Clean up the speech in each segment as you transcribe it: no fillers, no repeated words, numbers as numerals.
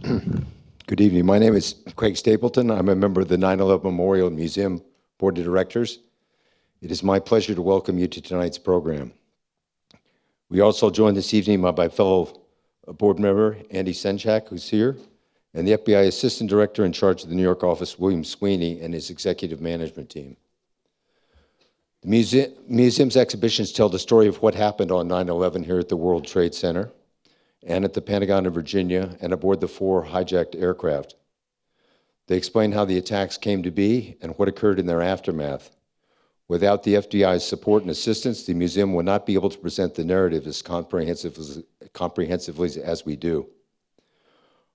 Good evening. My name is Craig Stapleton. I'm a member of the 9/11 Memorial Museum Board of Directors. It is my pleasure to welcome you to tonight's program. We also joined this evening by my fellow board member, Andy Senchak, who's here, and the FBI Assistant Director in charge of the New York office, William Sweeney, and his executive management team. The museum's exhibitions tell the story of what happened on 9/11 here at the World Trade Center and at the Pentagon in Virginia and aboard the 4 hijacked aircraft. They explain how the attacks came to be and what occurred in their aftermath. Without the FBI's support and assistance, the museum would not be able to present the narrative as comprehensively as we do.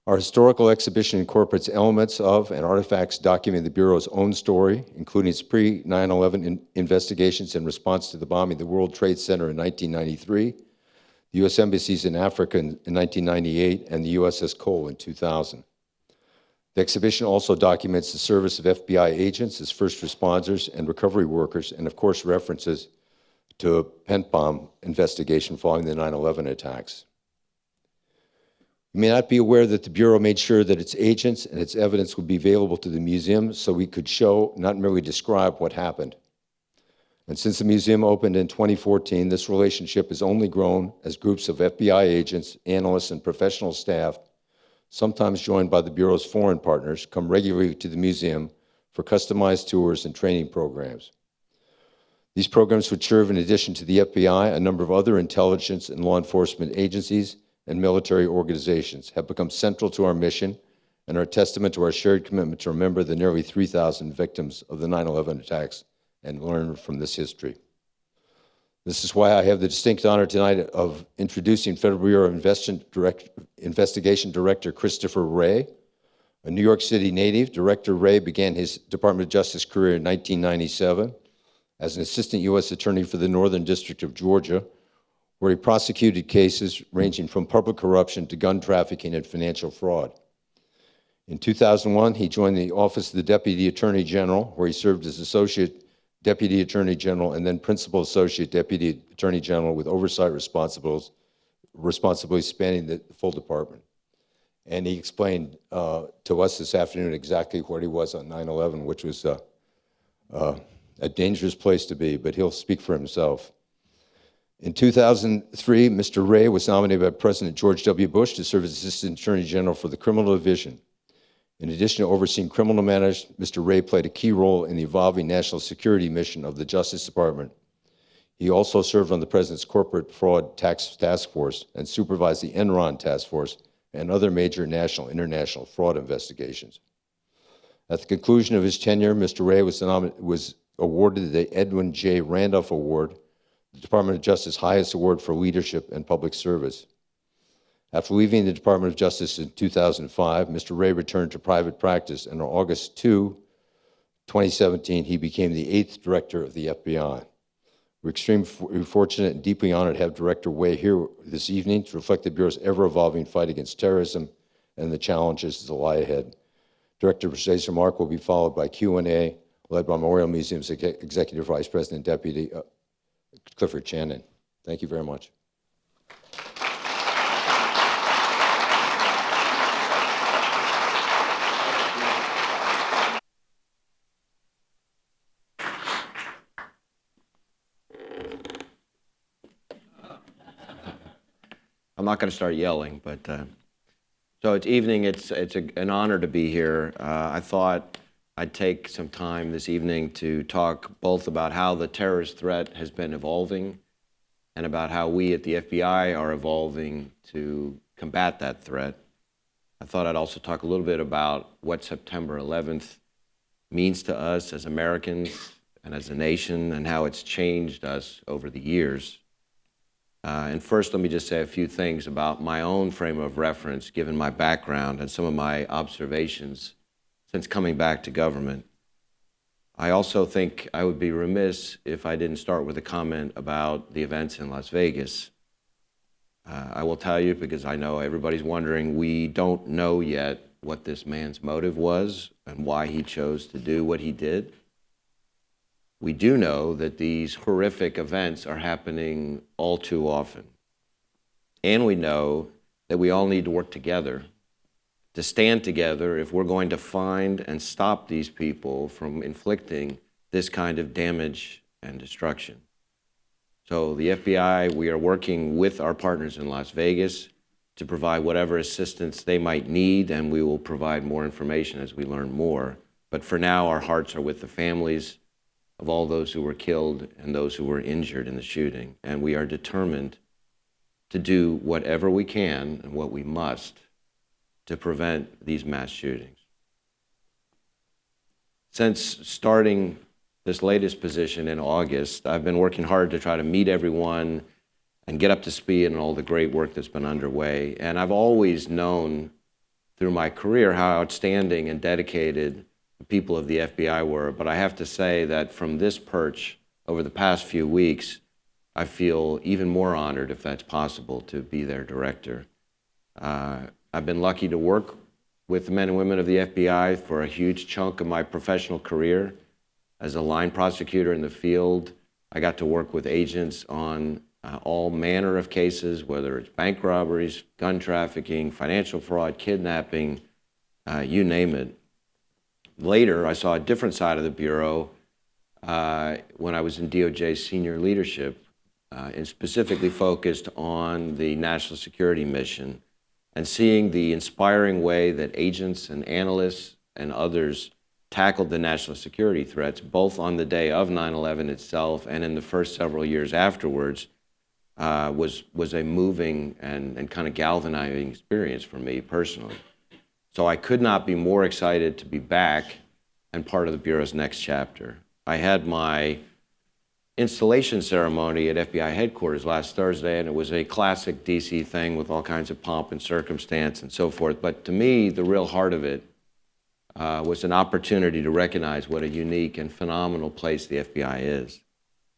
Our historical exhibition incorporates elements of and artifacts documenting the Bureau's own story, including its pre-9/11 investigations in response to the bombing of the World Trade Center in 1993, the U.S. embassies in Africa in 1998, and the USS Cole in 2000. The exhibition also documents the service of FBI agents as first responders and recovery workers, and of course references to a pen bomb investigation following the 9/11 attacks. You may not be aware that the Bureau made sure that its agents and its evidence would be available to the museum so we could show, not merely describe, what happened. And since the museum opened in 2014, this relationship has only grown as groups of FBI agents, analysts, and professional staff, sometimes joined by the Bureau's foreign partners, come regularly to the museum for customized tours and training programs. These programs would serve, in addition to the FBI, a number of other intelligence and law enforcement agencies and military organizations, have become central to our mission and are a testament to our shared commitment to remember the nearly 3,000 victims of the 9/11 attacks and learn from this history. This is why I have the distinct honor tonight of introducing Federal Bureau of Investigation Director Christopher Wray. A New York City native, Director Wray began his Department of Justice career in 1997 as an assistant U.S. attorney for the Northern District of Georgia, where he prosecuted cases ranging from public corruption to gun trafficking and financial fraud. In 2001, he joined the Office of the Deputy Attorney General, where he served as Associate Deputy Attorney General and then Principal Associate Deputy Attorney General with oversight responsibilities spanning the full department. And he explained to us this afternoon exactly where he was on 9/11, which was a dangerous place to be, but he'll speak for himself. In 2003, Mr. Wray was nominated by President George W. Bush to serve as Assistant Attorney General for the Criminal Division. In addition to overseeing criminal matters, Mr. Wray played a key role in the evolving national security mission of the Justice Department. He also served on the President's Corporate Fraud Task Force and supervised the Enron Task Force and other major national and international fraud investigations. At the conclusion of his tenure, Mr. Wray was awarded the Edwin J. Randolph Award, the Department of Justice's highest award for leadership and public service. After leaving the Department of Justice in 2005, Mr. Wray returned to private practice, and on August 2, 2017, he became the 8th director of the FBI. We're extremely fortunate and deeply honored to have Director Wray here this evening to reflect the Bureau's ever-evolving fight against terrorism and the challenges that lie ahead. Director Wray's remark will be followed by Q&A led by Memorial Museum's Executive Vice President and Deputy Clifford Channon. Thank you very much. I'm not going to start yelling, but so it's evening. It's an honor to be here. I thought I'd take some time this evening to talk both about how the terrorist threat has been evolving and about how we at the FBI are evolving to combat that threat. I thought I'd also talk a little bit about what September 11th means to us as Americans and as a nation and how it's changed us over the years. And first, let me just say a few things about my own frame of reference, given my background and some of my observations since coming back to government. I also think I would be remiss if I didn't start with a comment about the events in Las Vegas. I will tell you, because I know everybody's wondering, we don't know yet what this man's motive was and why he chose to do what he did. We do know that these horrific events are happening all too often. And we know that we all need to work together to stand together if we're going to find and stop these people from inflicting this kind of damage and destruction. So the FBI, we are working with our partners in Las Vegas to provide whatever assistance they might need, and we will provide more information as we learn more. But for now, our hearts are with the families of all those who were killed and those who were injured in the shooting. And we are determined to do whatever we can and what we must to prevent these mass shootings. Since starting this latest position in August, I've been working hard to try to meet everyone and get up to speed on all the great work that's been underway. And I've always known through my career how outstanding and dedicated the people of the FBI were, but I have to say that from this perch over the past few weeks, I feel even more honored, if that's possible, to be their director. I've been lucky to work with the men and women of the FBI for a huge chunk of my professional career. As a line prosecutor in the field, I got to work with agents on all manner of cases, whether it's bank robberies, gun trafficking, financial fraud, kidnapping, you name it. Later, I saw a different side of the Bureau when I was in DOJ's senior leadership, and specifically focused on the national security mission, and seeing the inspiring way that agents and analysts and others tackled the national security threats, both on the day of 9/11 itself and in the first several years afterwards, was a moving and kind of galvanizing experience for me personally. So I could not be more excited to be back and part of the Bureau's next chapter. I had my installation ceremony at FBI headquarters last Thursday, and it was a classic DC thing with all kinds of pomp and circumstance and so forth. But to me, the real heart of it was an opportunity to recognize what a unique and phenomenal place the FBI is.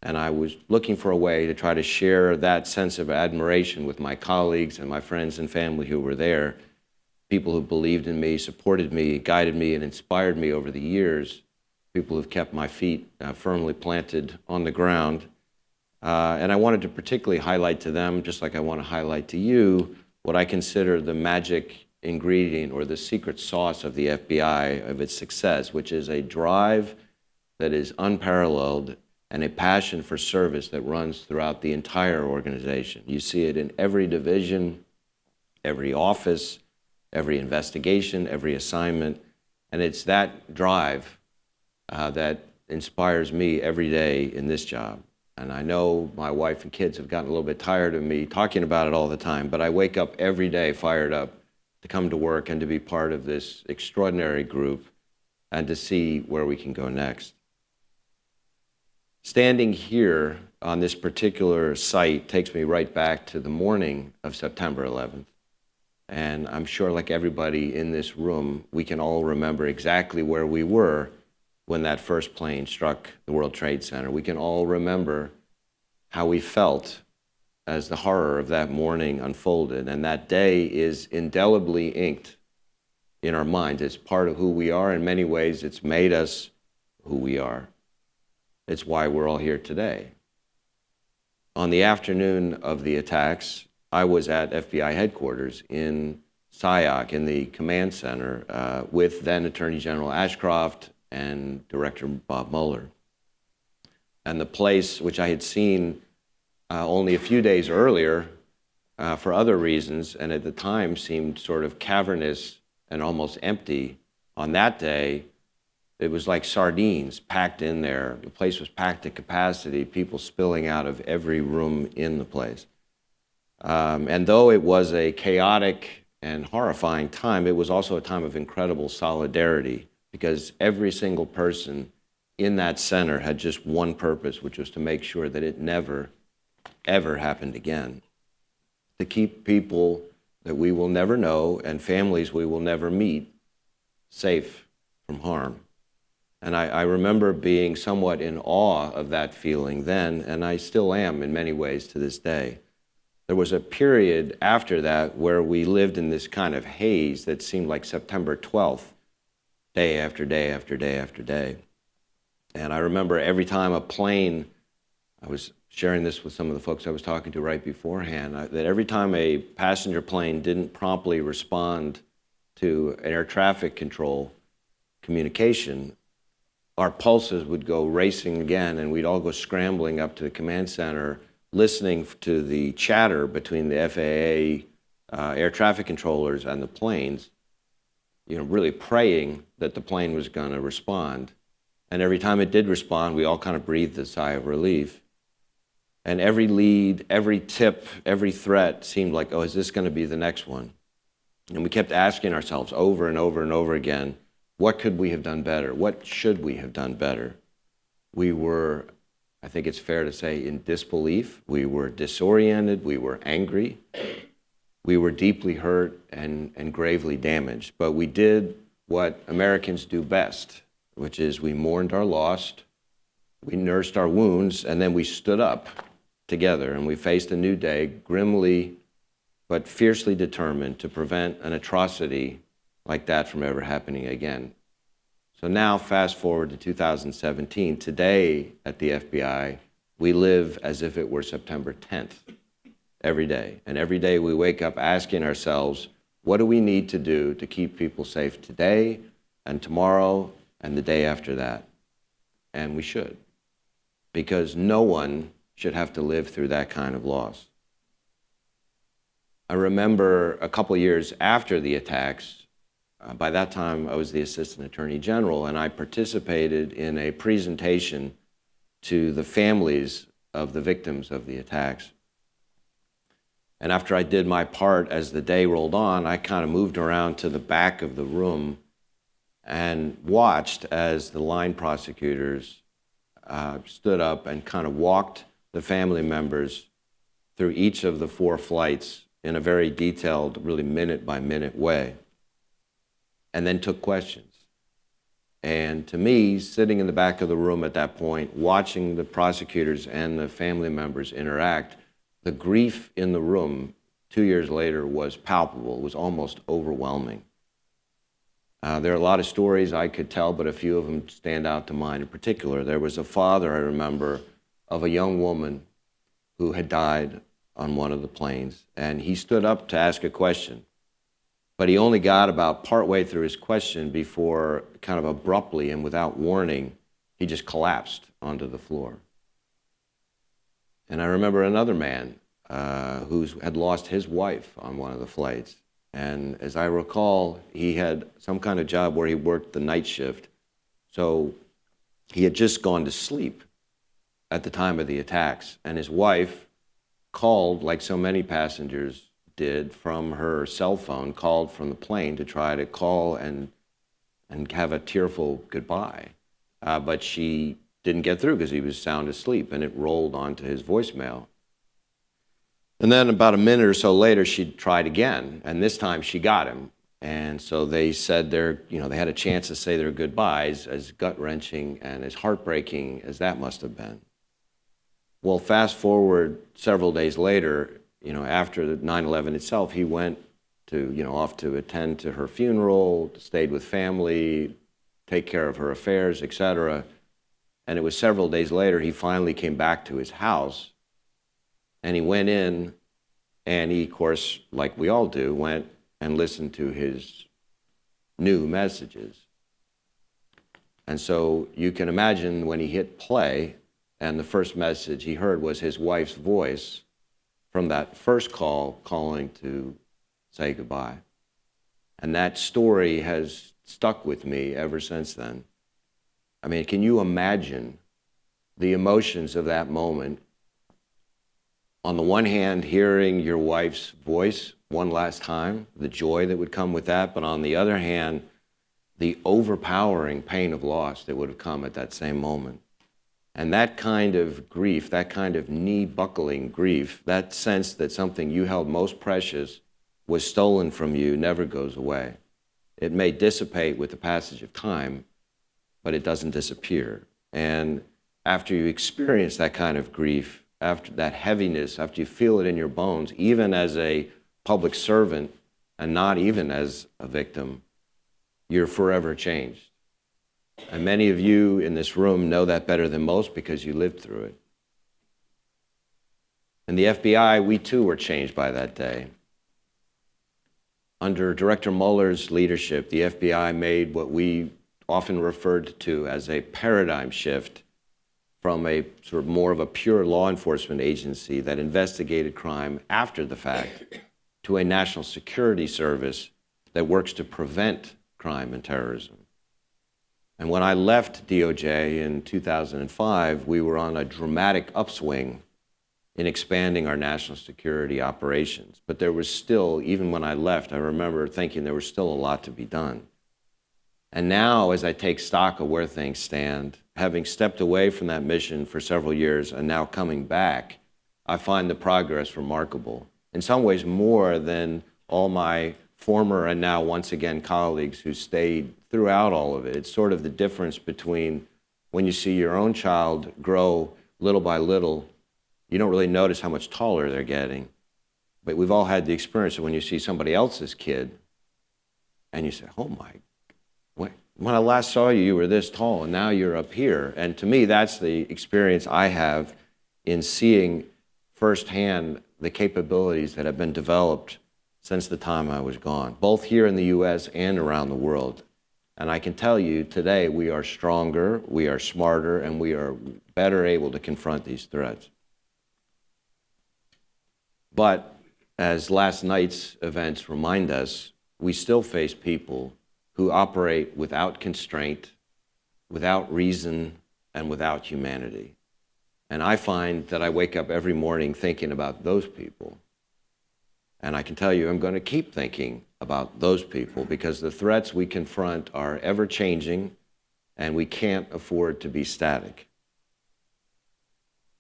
And I was looking for a way to try to share that sense of admiration with my colleagues and my friends and family who were there, people who believed in me, supported me, guided me, and inspired me over the years, people who've kept my feet firmly planted on the ground. And I wanted to particularly highlight to them, just like I want to highlight to you, what I consider the magic ingredient or the secret sauce of the FBI, of its success, which is a drive that is unparalleled and a passion for service that runs throughout the entire organization. You see it in every division, every office, every investigation, every assignment, and it's that drive that inspires me every day in this job. And I know my wife and kids have gotten a little bit tired of me talking about it all the time, but I wake up every day fired up to come to work and to be part of this extraordinary group and to see where we can go next. Standing here on this particular site takes me right back to the morning of September 11th. And I'm sure, like everybody in this room, we can all remember exactly where we were when that first plane struck the World Trade Center. We can all remember how we felt as the horror of that morning unfolded. And that day is indelibly inked in our minds. It's part of who we are. In many ways, it's made us who we are. It's why we're all here today. On the afternoon of the attacks, I was at FBI headquarters in SIOC, in the command center, with then Attorney General Ashcroft and Director Bob Mueller. And the place, which I had seen only a few days earlier for other reasons, and at the time seemed sort of cavernous and almost empty, on that day, it was like sardines packed in there. The place was packed to capacity, people spilling out of every room in the place. And though it was a chaotic and horrifying time, it was also a time of incredible solidarity, because every single person in that center had just one purpose, which was to make sure that it never, ever happened again. To keep people that we will never know and families we will never meet safe from harm. And I remember being somewhat in awe of that feeling then, and I still am in many ways to this day. There was a period after that where we lived in this kind of haze that seemed like September 12th, day after day after day after day. And I remember every time a plane, I was sharing this with some of the folks I was talking to right beforehand, that every time a passenger plane didn't promptly respond to an air traffic control communication, our pulses would go racing again, and we'd all go scrambling up to the command center, listening to the chatter between the FAA air traffic controllers and the planes, really praying that the plane was going to respond. And every time it did respond, we all kind of breathed a sigh of relief. And every lead, every tip, every threat seemed like, oh, is this going to be the next one? And we kept asking ourselves over and over and over again, what could we have done better? What should we have done better? We were, I think it's fair to say, in disbelief. We were disoriented. We were angry. We were deeply hurt and gravely damaged. But we did what Americans do best, which is we mourned our loss, we nursed our wounds, and then we stood up together and we faced a new day, grimly but fiercely determined to prevent an atrocity like that from ever happening again. So now, fast forward to 2017, today at the FBI, we live as if it were September 10th every day. And every day we wake up asking ourselves, what do we need to do to keep people safe today and tomorrow and the day after that? And we should, because no one should have to live through that kind of loss. I remember a couple years after the attacks, by that time I was the Assistant Attorney General, and I participated in a presentation to the families of the victims of the attacks. And after I did my part, as the day rolled on, I kind of moved around to the back of the room and watched as the line prosecutors stood up and kind of walked the family members through each of the 4 flights in a very detailed, really minute-by-minute way, and then took questions. And to me, sitting in the back of the room at that point, watching the prosecutors and the family members interact, the grief in the room 2 years later was palpable. It was almost overwhelming. There are a lot of stories I could tell, but a few of them stand out to mind in particular. There was a father, I remember, of a young woman who had died on one of the planes, and he stood up to ask a question. But he only got about partway through his question before, kind of abruptly and without warning, he just collapsed onto the floor. And I remember another man who had lost his wife on one of the flights. And as I recall, he had some kind of job where he worked the night shift. So he had just gone to sleep at the time of the attacks. And his wife called, like so many passengers did, from her cell phone, called from the plane to try to call and have a tearful goodbye. But she didn't get through because he was sound asleep, and it rolled onto his voicemail. And then about a minute or so later, she tried again, and this time she got him. And so they said they had a chance to say their goodbyes, as gut-wrenching and as heartbreaking as that must have been. Well, fast forward several days later, after the 9/11 itself, he went to, off to attend to her funeral, stayed with family, take care of her affairs, etc. And it was several days later, he finally came back to his house, and he went in, and he, of course, like we all do, went and listened to his new messages. And so you can imagine when he hit play, and the first message he heard was his wife's voice from that first call, calling to say goodbye. And that story has stuck with me ever since then. I mean, can you imagine the emotions of that moment? On the one hand, hearing your wife's voice one last time, the joy that would come with that, but on the other hand, the overpowering pain of loss that would have come at that same moment. And that kind of grief, that kind of knee-buckling grief, that sense that something you held most precious was stolen from you never goes away. It may dissipate with the passage of time, but it doesn't disappear. And after you experience that kind of grief, after that heaviness, after you feel it in your bones, even as a public servant and not even as a victim, you're forever changed. And many of you in this room know that better than most because you lived through it. In the FBI, we too were changed by that day. under Director Mueller's leadership, the FBI made what we often referred to as a paradigm shift from a sort of more of a pure law enforcement agency that investigated crime after the fact to a national security service that works to prevent crime and terrorism. And when I left DOJ in 2005, we were on a dramatic upswing in expanding our national security operations. But there was still, even when I left, I remember thinking there was still a lot to be done. And now, as I take stock of where things stand, having stepped away from that mission for several years and now coming back, I find the progress remarkable. In some ways, more than all my former and now once again colleagues who stayed throughout all of it. It's sort of the difference between when you see your own child grow little by little, you don't really notice how much taller they're getting. But we've all had the experience of when you see somebody else's kid and you say, oh my, when I last saw you, you were this tall and now you're up here. And to me, that's the experience I have in seeing firsthand the capabilities that have been developed since the time I was gone, both here in the US and around the world. And I can tell you today we are stronger, we are smarter, and we are better able to confront these threats. But as last night's events remind us, we still face people who operate without constraint, without reason, and without humanity. And I find that I wake up every morning thinking about those people. And I can tell you I'm going to keep thinking about those people because the threats we confront are ever-changing and we can't afford to be static.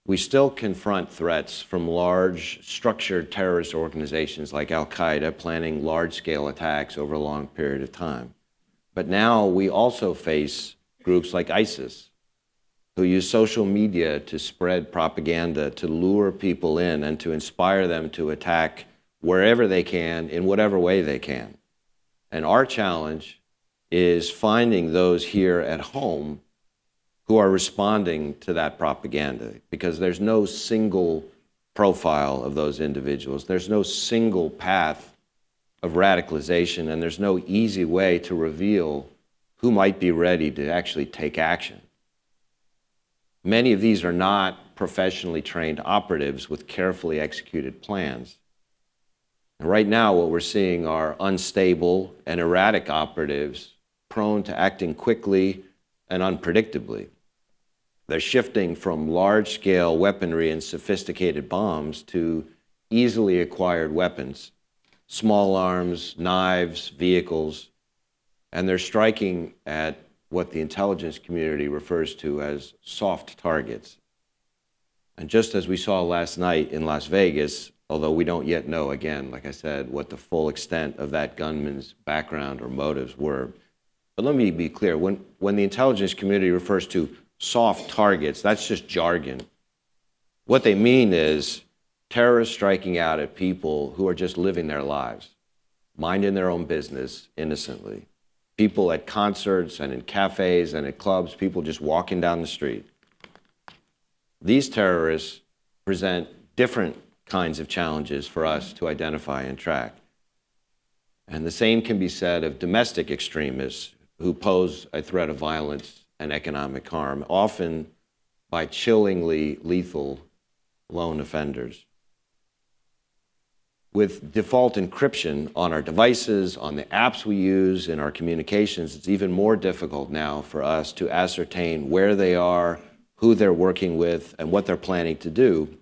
We still confront threats from large, structured terrorist organizations like Al-Qaeda planning large-scale attacks over a long period of time. But now we also face groups like ISIS, who use social media to spread propaganda, to lure people in and to inspire them to attack wherever they can, in whatever way they can. And our challenge is finding those here at home who are responding to that propaganda, because there's no single profile of those individuals. There's no single path of radicalization, and there's no easy way to reveal who might be ready to actually take action. Many of these are not professionally trained operatives with carefully executed plans. And right now, what we're seeing are unstable and erratic operatives prone to acting quickly and unpredictably. They're shifting from large-scale weaponry and sophisticated bombs to easily acquired weapons, small arms, knives, vehicles, and they're striking at what the intelligence community refers to as soft targets. And just as we saw last night in Las Vegas, although we don't yet know, again, like I said, what the full extent of that gunman's background or motives were. But let me be clear, when the intelligence community refers to soft targets, that's just jargon. What they mean is terrorists striking out at people who are just living their lives, minding their own business innocently. People at concerts and in cafes and at clubs, people just walking down the street. These terrorists present different kinds of challenges for us to identify and track. And the same can be said of domestic extremists who pose a threat of violence and economic harm, often by chillingly lethal lone offenders. With default encryption on our devices, on the apps we use in our communications, it's even more difficult now for us to ascertain where they are, who they're working with, and what they're planning to do,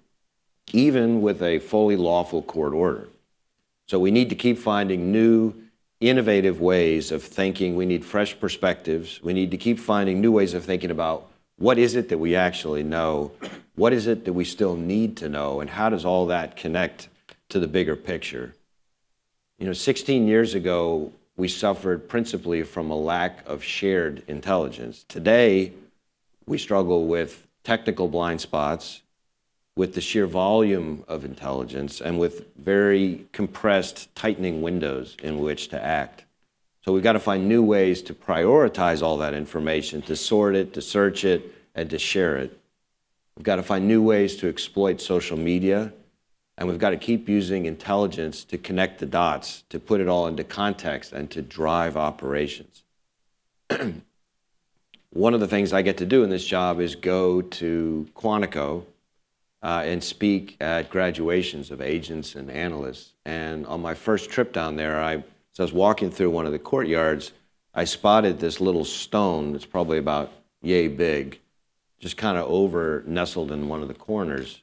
even with a fully lawful court order. So we need to keep finding new, innovative ways of thinking. We need fresh perspectives. We need to keep finding new ways of thinking about what is it that we actually know, what is it that we still need to know, and how does all that connect to the bigger picture. 16 years ago, we suffered principally from a lack of shared intelligence. Today, we struggle with technical blind spots, with the sheer volume of intelligence, and with very compressed, tightening windows in which to act. So we've got to find new ways to prioritize all that information, to sort it, to search it, and to share it. We've got to find new ways to exploit social media And we've got to keep using intelligence to connect the dots, to put it all into context, and to drive operations. One of the things I get to do in this job is go to Quantico and speak at graduations of agents and analysts. And on my first trip down there, as I was walking through one of the courtyards, I spotted this little stone that's probably about yay big, just kind of over nestled in one of the corners.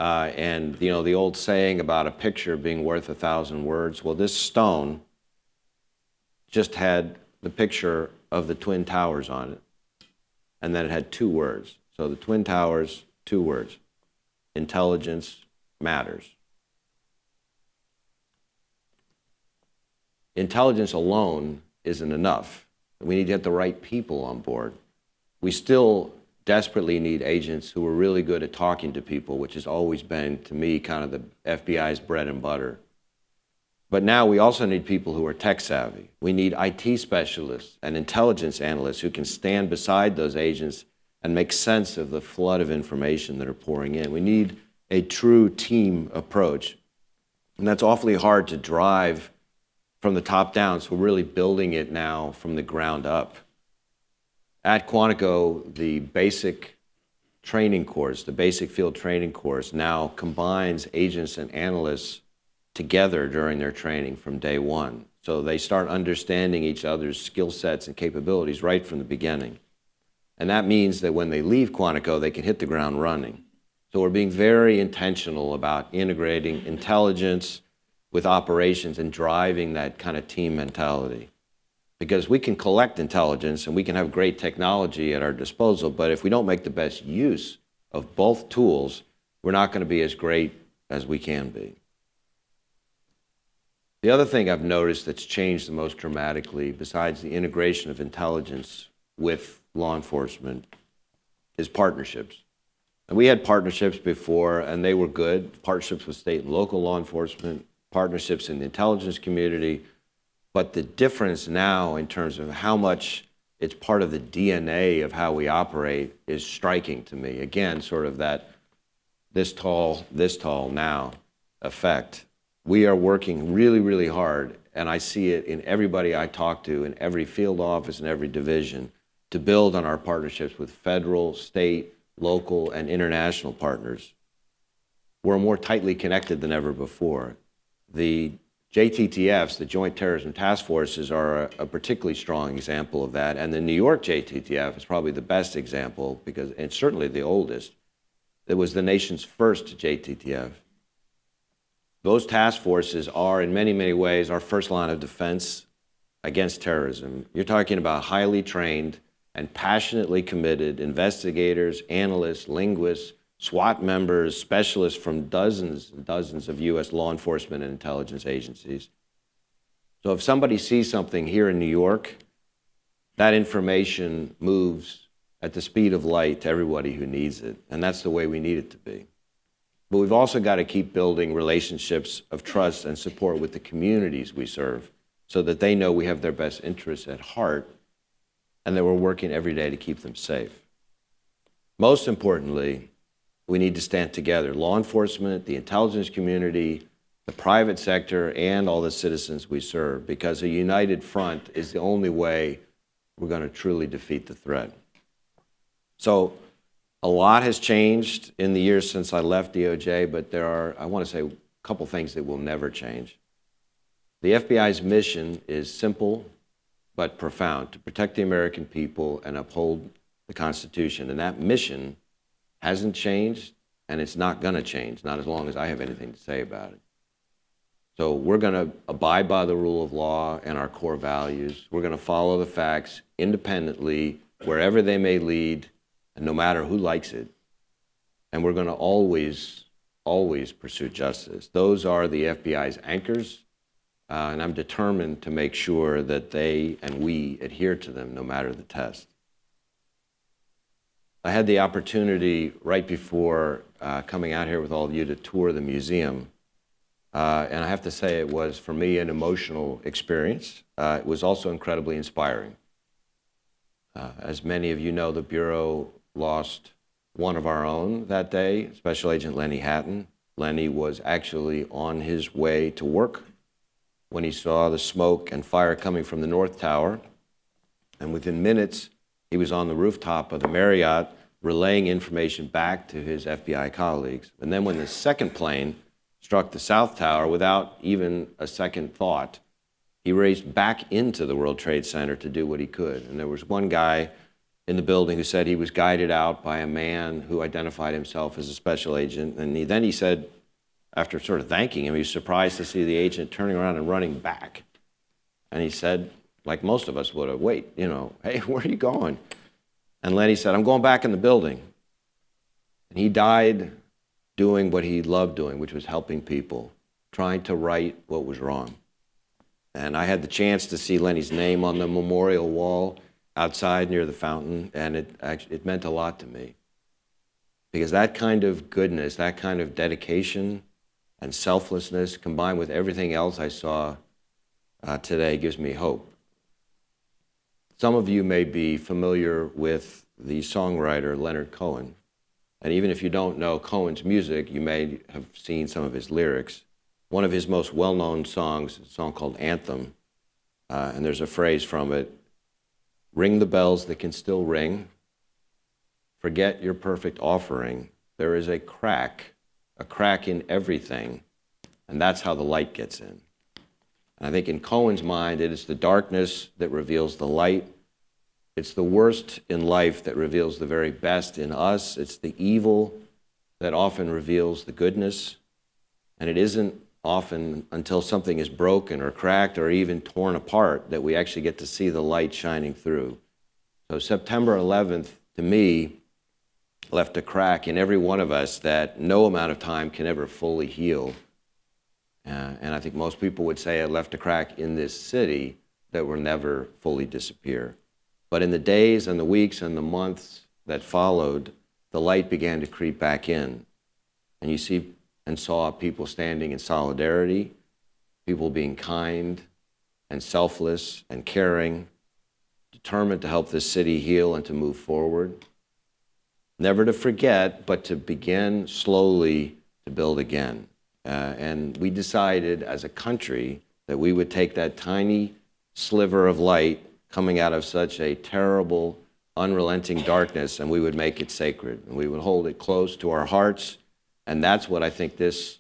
And you know, the old saying about a picture being worth 1,000 words, well, this stone just had the picture of the Twin Towers on it. And then it had 2 words. So the Twin Towers, 2 words. Intelligence matters. Intelligence alone isn't enough. We need to get the right people on board. We still desperately need agents who are really good at talking to people, which has always been, to me, kind of the FBI's bread and butter. But now we also need people who are tech savvy. We need IT specialists and intelligence analysts who can stand beside those agents and make sense of the flood of information that are pouring in. We need a true team approach. And that's awfully hard to drive from the top down, so we're really building it now from the ground up. At Quantico, the basic training course, the basic field training course, now combines agents and analysts together during their training from day one. So they start understanding each other's skill sets and capabilities right from the beginning. And that means that when they leave Quantico, they can hit the ground running. So we're being very intentional about integrating intelligence with operations and driving that kind of team mentality. Because we can collect intelligence and we can have great technology at our disposal, but if we don't make the best use of both tools, we're not going to be as great as we can be. The other thing I've noticed that's changed the most dramatically, besides the integration of intelligence with law enforcement, is partnerships. And we had partnerships before, and they were good. Partnerships with state and local law enforcement, partnerships in the intelligence community. But the difference now in terms of how much it's part of the DNA of how we operate is striking to me. Again, sort of that this tall now effect. We are working really, really hard, and I see it in everybody I talk to, in every field office and every division, to build on our partnerships with federal, state, local, and international partners. We're more tightly connected than ever before. The JTTFs, the Joint Terrorism Task Forces, are a particularly strong example of that, and the New York JTTF is probably the best example, because it's certainly the oldest. It was the nation's first JTTF. Those task forces are, in many, many ways, our first line of defense against terrorism. You're talking about highly trained and passionately committed investigators, analysts, linguists, SWAT members, specialists from dozens and dozens of U.S. law enforcement and intelligence agencies. So if somebody sees something here in New York, that information moves at the speed of light to everybody who needs it, and that's the way we need it to be. But we've also got to keep building relationships of trust and support with the communities we serve so that they know we have their best interests at heart and that we're working every day to keep them safe. Most importantly, we need to stand together. Law enforcement, the intelligence community, the private sector, and all the citizens we serve, because a united front is the only way we're going to truly defeat the threat. So a lot has changed in the years since I left DOJ, but there are, I want to say, a couple things that will never change. The FBI's mission is simple but profound: to protect the American people and uphold the Constitution. And that mission hasn't changed, and it's not going to change, not as long as I have anything to say about it. So we're going to abide by the rule of law and our core values. We're going to follow the facts independently, wherever they may lead, and no matter who likes it. And we're going to always, always pursue justice. Those are the FBI's anchors, and I'm determined to make sure that they and we adhere to them no matter the test. I had the opportunity right before coming out here with all of you to tour the museum. And I have to say it was, for me, an emotional experience. It was also incredibly inspiring. As many of you know, the Bureau lost one of our own that day, Special Agent Lenny Hatton, Lenny was actually on his way to work when he saw the smoke and fire coming from the North Tower. And within minutes, he was on the rooftop of the Marriott relaying information back to his FBI colleagues. And then when the second plane struck the South Tower, without even a second thought, he raced back into the World Trade Center to do what he could. And there was one guy in the building who said he was guided out by a man who identified himself as a special agent. And then he said, after sort of thanking him, he was surprised to see the agent turning around and running back. And he said, like most of us would have, wait, hey, where are you going? And Lenny said, I'm going back in the building. And he died doing what he loved doing, which was helping people, trying to right what was wrong. And I had the chance to see Lenny's name on the memorial wall outside near the fountain, and it meant a lot to me. Because that kind of goodness, that kind of dedication and selflessness, combined with everything else I saw today, gives me hope. Some of you may be familiar with the songwriter Leonard Cohen. And even if you don't know Cohen's music, you may have seen some of his lyrics. One of his most well-known songs is a song called Anthem. And there's a phrase from it: ring the bells that can still ring. Forget your perfect offering. There is a crack in everything. And that's how the light gets in. And I think in Cohen's mind, it is the darkness that reveals the light. It's the worst in life that reveals the very best in us. It's the evil that often reveals the goodness. And it isn't often until something is broken or cracked or even torn apart that we actually get to see the light shining through. So September 11th, to me, left a crack in every one of us that no amount of time can ever fully heal. And I think most people would say it left a crack in this city that will never fully disappear. But in the days and the weeks and the months that followed, the light began to creep back in. And you see and saw people standing in solidarity, people being kind and selfless and caring, determined to help this city heal and to move forward. Never to forget, but to begin slowly to build again. And we decided as a country that we would take that tiny sliver of light coming out of such a terrible, unrelenting darkness, and we would make it sacred. And we would hold it close to our hearts. And that's what I think this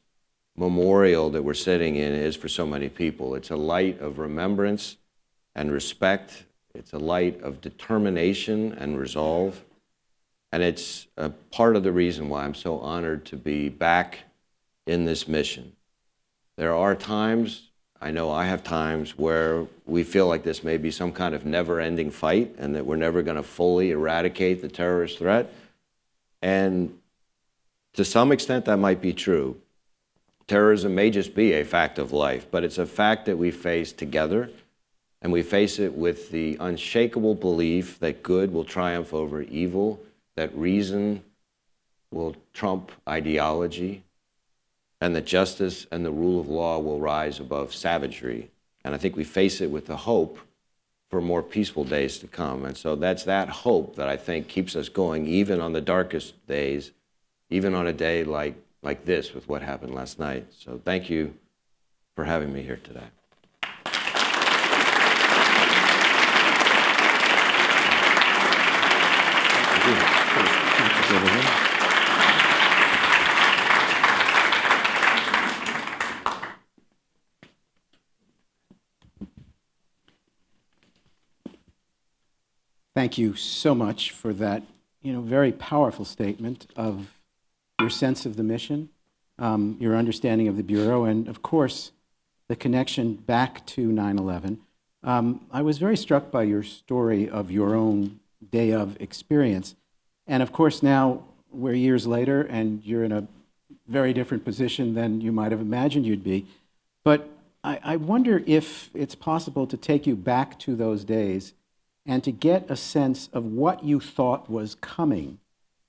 memorial that we're sitting in is for so many people. It's a light of remembrance and respect. It's a light of determination and resolve. And it's a part of the reason why I'm so honored to be back in this mission. There are times, I know I have times, where we feel like this may be some kind of never-ending fight and that we're never going to fully eradicate the terrorist threat. And to some extent, that might be true. Terrorism may just be a fact of life, but it's a fact that we face together, and we face it with the unshakable belief that good will triumph over evil, that reason will trump ideology, and that justice and the rule of law will rise above savagery. And I think we face it with the hope for more peaceful days to come. And so that's that hope that I think keeps us going, even on the darkest days, even on a day like this with what happened last night. So thank you for having me here today. Thank you so much for that, very powerful statement of your sense of the mission, your understanding of the Bureau, and of course, the connection back to 9/11. I was very struck by your story of your own day of experience. And of course, now we're years later, and you're in a very different position than you might have imagined you'd be. But I wonder if it's possible to take you back to those days and to get a sense of what you thought was coming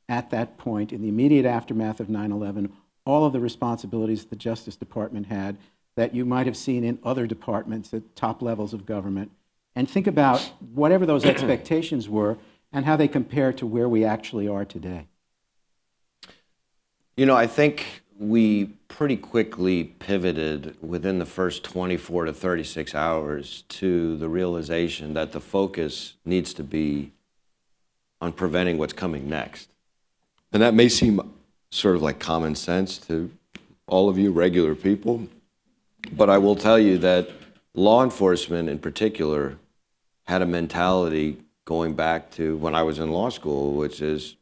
at that point in the immediate aftermath of 9/11, all of the responsibilities the Justice Department had that you might have seen in other departments at top levels of government, and think about whatever those expectations were and how they compare to where we actually are today. I think we pretty quickly pivoted within the first 24 to 36 hours to the realization that the focus needs to be on preventing what's coming next. And that may seem sort of like common sense to all of you regular people, but I will tell you that law enforcement in particular had a mentality going back to when I was in law school, which is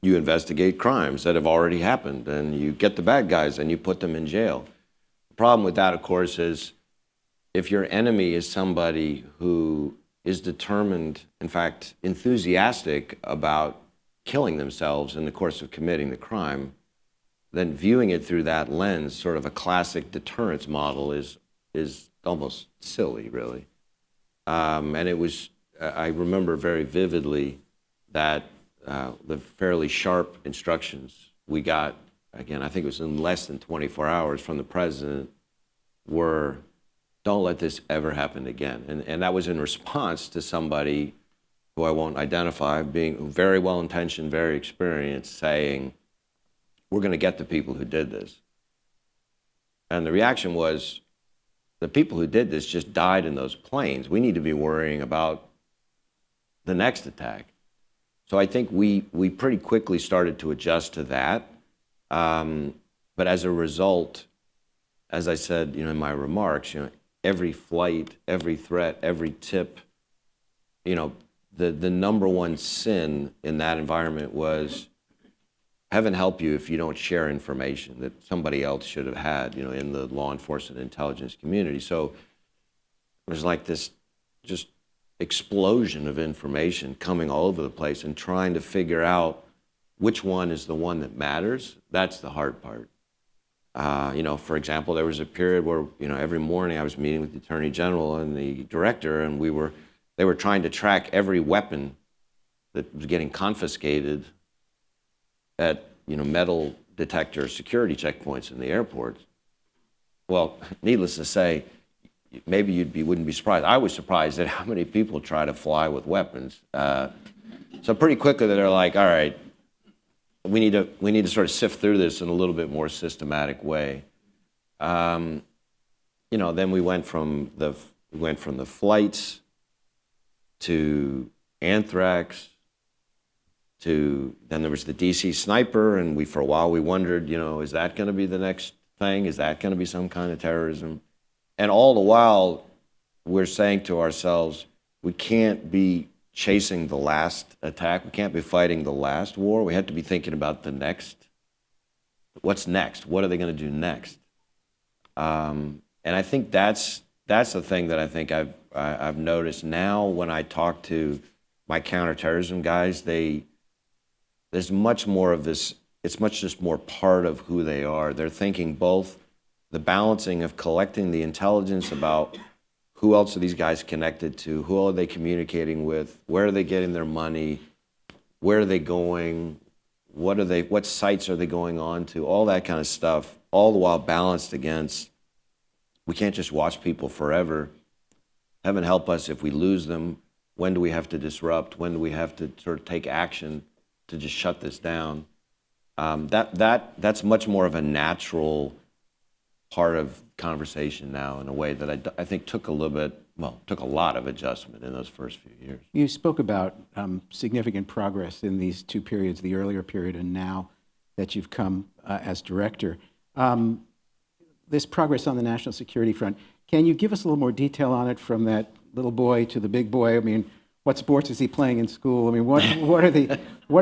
you investigate crimes that have already happened and you get the bad guys and you put them in jail. The problem with that, of course, is if your enemy is somebody who is determined, in fact, enthusiastic about killing themselves in the course of committing the crime, then viewing it through that lens, sort of a classic deterrence model, is almost silly, really. And it was, I remember very vividly that the fairly sharp instructions we got, again, I think it was in less than 24 hours from the president, were don't let this ever happen again. And that was in response to somebody who I won't identify, being very well-intentioned, very experienced, saying, we're going to get the people who did this. And the reaction was, the people who did this just died in those planes. We need to be worrying about the next attack. So I think we pretty quickly started to adjust to that. But as a result, as I said, in my remarks, every flight, every threat, every tip, the number one sin in that environment was, heaven help you if you don't share information that somebody else should have had, in the law enforcement intelligence community. So there's like this just explosion of information coming all over the place, and trying to figure out which one is the one that matters. That's the hard part. For example, there was a period where, every morning I was meeting with the Attorney General and the Director, and they were trying to track every weapon that was getting confiscated at, metal detector security checkpoints in the airports. Well, needless to say, maybe wouldn't be surprised. I was surprised at how many people try to fly with weapons. So pretty quickly they're like, all right, we need to sort of sift through this in a little bit more systematic way. Then we went from the flights to anthrax, then there was the DC sniper, and for a while we wondered, is that going to be the next thing? Is that going to be some kind of terrorism? And all the while, we're saying to ourselves, we can't be chasing the last attack. We can't be fighting the last war. We have to be thinking about the next. What's next? What are they going to do next? And I think that's the thing that I think I've noticed now when I talk to my counterterrorism guys. There's much more of this. It's much just more part of who they are. They're thinking both the balancing of collecting the intelligence about who else are these guys connected to, who are they communicating with, where are they getting their money, where are they going, what sites are they going on to, all that kind of stuff, all the while balanced against, we can't just watch people forever. Heaven help us if we lose them. When do we have to disrupt? When do we have to sort of take action to just shut this down? That's much more of a natural part of conversation now, in a way that I think took a lot of adjustment in those first few years. You spoke about significant progress in these two periods, the earlier period and now that you've come as director. This progress on the national security front, can you give us a little more detail on it, from that little boy to the big boy? I mean, what sports is he playing in school? I mean, what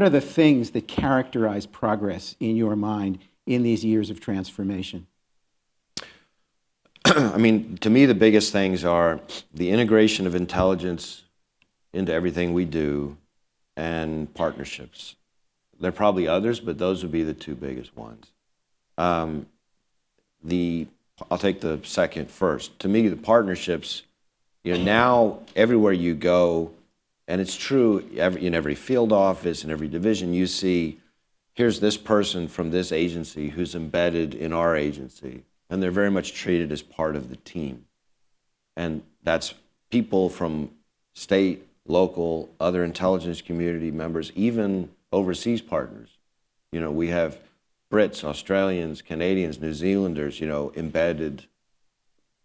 are the things that characterize progress in your mind in these years of transformation? I mean, to me, the biggest things are the integration of intelligence into everything we do, and partnerships. There are probably others, but those would be the two biggest ones. I'll take the second first. To me, the partnerships, now everywhere you go, and it's true in every field office, in every division, you see, here's this person from this agency who's embedded in our agency. And they're very much treated as part of the team. And that's people from state, local, other intelligence community members, even overseas partners. We have Brits, Australians, Canadians, New Zealanders, embedded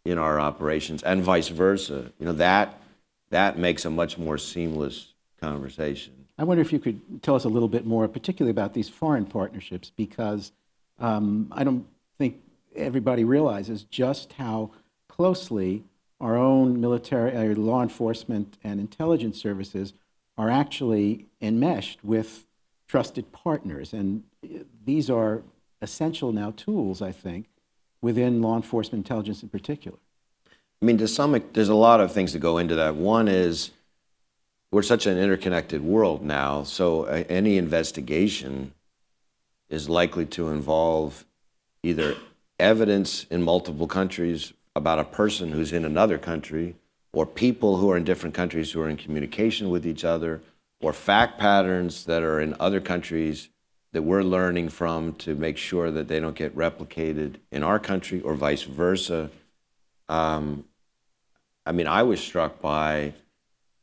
in our operations, and vice versa. That makes a much more seamless conversation. I wonder if you could tell us a little bit more, particularly about these foreign partnerships, because I don't think everybody realizes just how closely our own military, law enforcement, and intelligence services are actually enmeshed with trusted partners. And these are essential now tools, I think, within law enforcement intelligence in particular. I mean, there's a lot of things that go into that. One is we're such an interconnected world now, so any investigation is likely to involve either evidence in multiple countries about a person who's in another country, or people who are in different countries who are in communication with each other, or fact patterns that are in other countries that we're learning from to make sure that they don't get replicated in our country, or vice versa. I mean, I was struck by,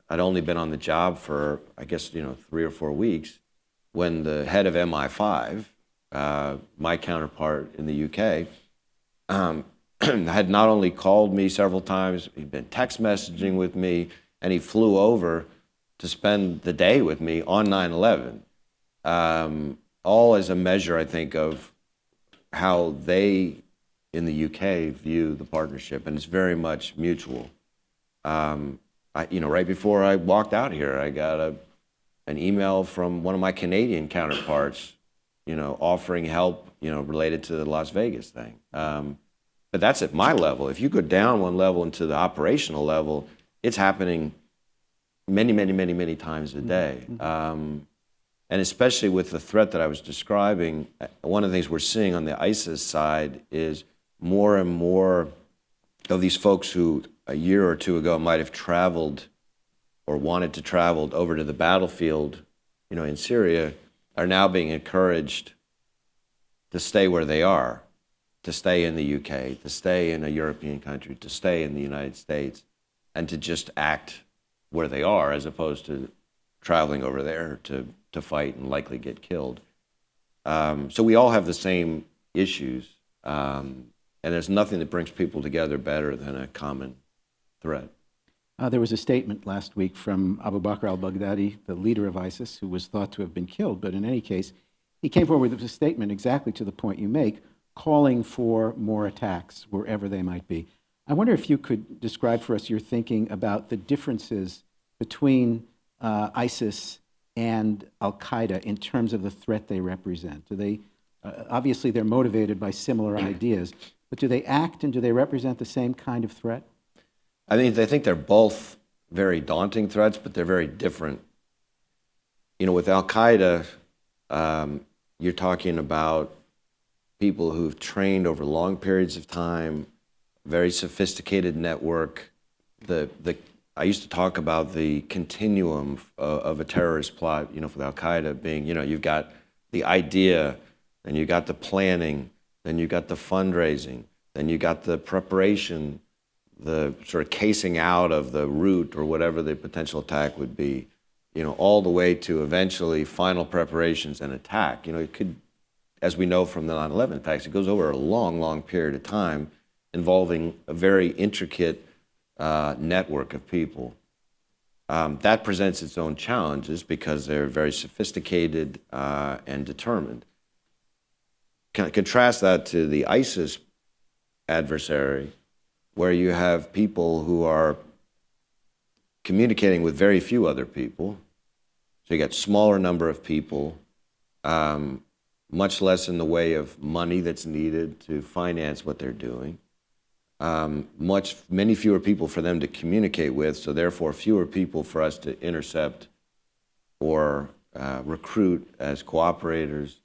I'd only been on the job for, I guess, 3 or 4 weeks, when the head of MI5, my counterpart in the UK, had not only called me several times, he'd been text messaging with me, and he flew over to spend the day with me on 9/11. All as a measure, I think, of how they in the UK view the partnership, and it's very much mutual. Right before I walked out here, I got an email from one of my Canadian counterparts, offering help, related to the Las Vegas thing. But that's at my level. If you go down one level into the operational level, it's happening many, many, many, many times a day. And especially with the threat that I was describing, one of the things we're seeing on the ISIS side is more and more of these folks who a year or two ago might have traveled or wanted to travel over to the battlefield, in Syria, are now being encouraged to stay where they are, to stay in the UK, to stay in a European country, to stay in the United States, and to just act where they are, as opposed to traveling over there to fight and likely get killed. So we all have the same issues, and there's nothing that brings people together better than a common threat. There was a statement last week from Abu Bakr al-Baghdadi, the leader of ISIS, who was thought to have been killed, but in any case, he came forward with a statement exactly to the point you make, calling for more attacks wherever they might be. I wonder if you could describe for us your thinking about the differences between ISIS and al-Qaeda in terms of the threat they represent. Do they, obviously they're motivated by similar ideas, but do they act and do they represent the same kind of threat? I mean, I think they're both very daunting threats, but they're very different. With al-Qaeda, you're talking about people who've trained over long periods of time, very sophisticated network. I used to talk about the continuum of a terrorist plot, for al-Qaeda being, you've got the idea, then you got the planning, then you got the fundraising, then you got the preparation, the sort of casing out of the route or whatever the potential attack would be, all the way to eventually final preparations and attack. It could, as we know from the 9/11 attacks, it goes over a long, long period of time involving a very intricate network of people. That presents its own challenges because they're very sophisticated and determined. Contrast that to the ISIS adversary, where you have people who are communicating with very few other people. So you got smaller number of people, much less in the way of money that's needed to finance what they're doing. Many fewer people for them to communicate with, so therefore fewer people for us to intercept or recruit as cooperators.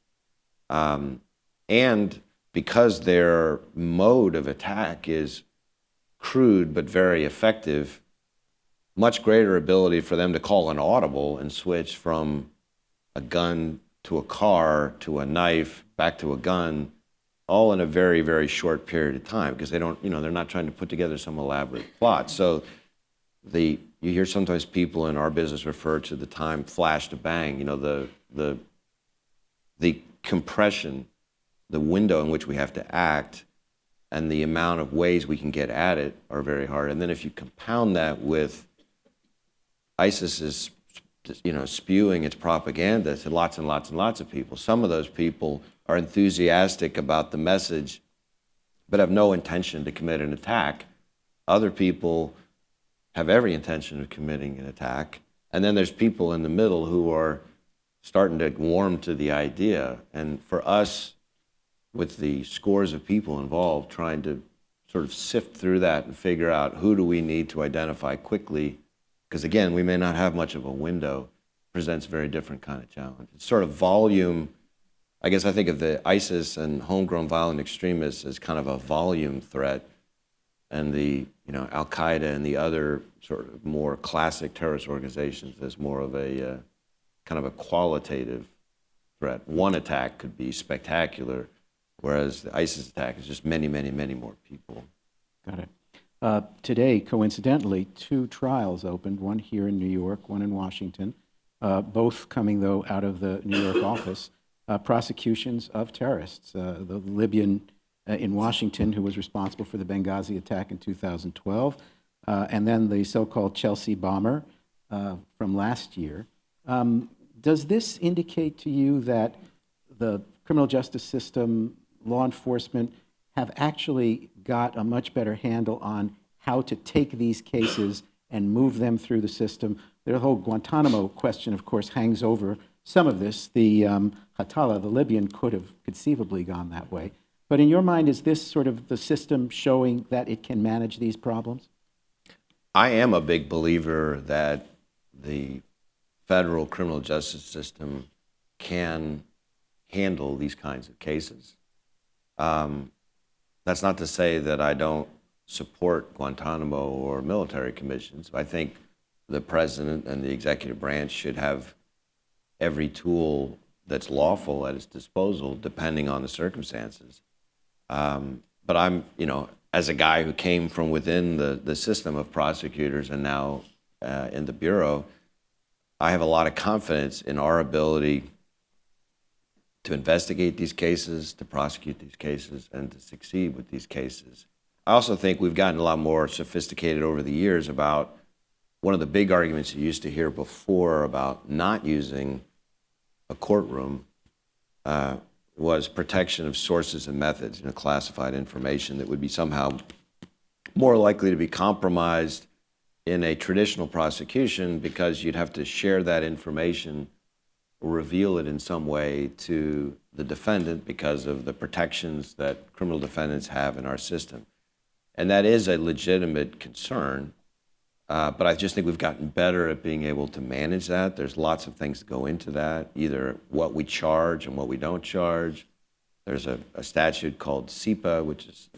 And because their mode of attack is crude but very effective, much greater ability for them to call an audible and switch from a gun to a car to a knife back to a gun, all in a very, very short period of time, because they don't, they're not trying to put together some elaborate plot. So you hear sometimes people in our business refer to the time flash to bang, the compression the window in which we have to act and the amount of ways we can get at it are very hard. And then if you compound that with ISIS's, spewing its propaganda to lots and lots and lots of people. Some of those people are enthusiastic about the message, but have no intention to commit an attack. Other people have every intention of committing an attack. And then there's people in the middle who are starting to warm to the idea. And for us, with the scores of people involved, trying to sort of sift through that and figure out who do we need to identify quickly, because again, we may not have much of a window, presents a very different kind of challenge. It's sort of volume. I guess I think of the ISIS and homegrown violent extremists as kind of a volume threat, and the Al-Qaeda and the other sort of more classic terrorist organizations as more of a kind of a qualitative threat. One attack could be spectacular, whereas the ISIS attack is just many, many, many more people. Got it. Today, coincidentally, 2 trials opened, one here in New York, one in Washington, both coming, though, out of the New York office, prosecutions of terrorists. The Libyan in Washington, who was responsible for the Benghazi attack in 2012, and then the so-called Chelsea bomber from last year. Does this indicate to you that the criminal justice system, law enforcement, have actually got a much better handle on how to take these cases and move them through the system? The whole Guantanamo question, of course, hangs over some of this. The Hatala, the Libyan, could have conceivably gone that way. But in your mind, is this sort of the system showing that it can manage these problems? I am a big believer that the federal criminal justice system can handle these kinds of cases. That's not to say that I don't support Guantanamo or military commissions. I think the president and the executive branch should have every tool that's lawful at its disposal, depending on the circumstances. But I'm, as a guy who came from within the system of prosecutors and now in the Bureau, I have a lot of confidence in our ability to investigate these cases, to prosecute these cases, and to succeed with these cases. I also think we've gotten a lot more sophisticated over the years about one of the big arguments you used to hear before about not using a courtroom was protection of sources and methods, classified information that would be somehow more likely to be compromised in a traditional prosecution because you'd have to share that information or reveal it in some way to the defendant because of the protections that criminal defendants have in our system. And that is a legitimate concern, but I just think we've gotten better at being able to manage that. There's lots of things that go into that, either what we charge and what we don't charge. There's a statute called CIPA, which is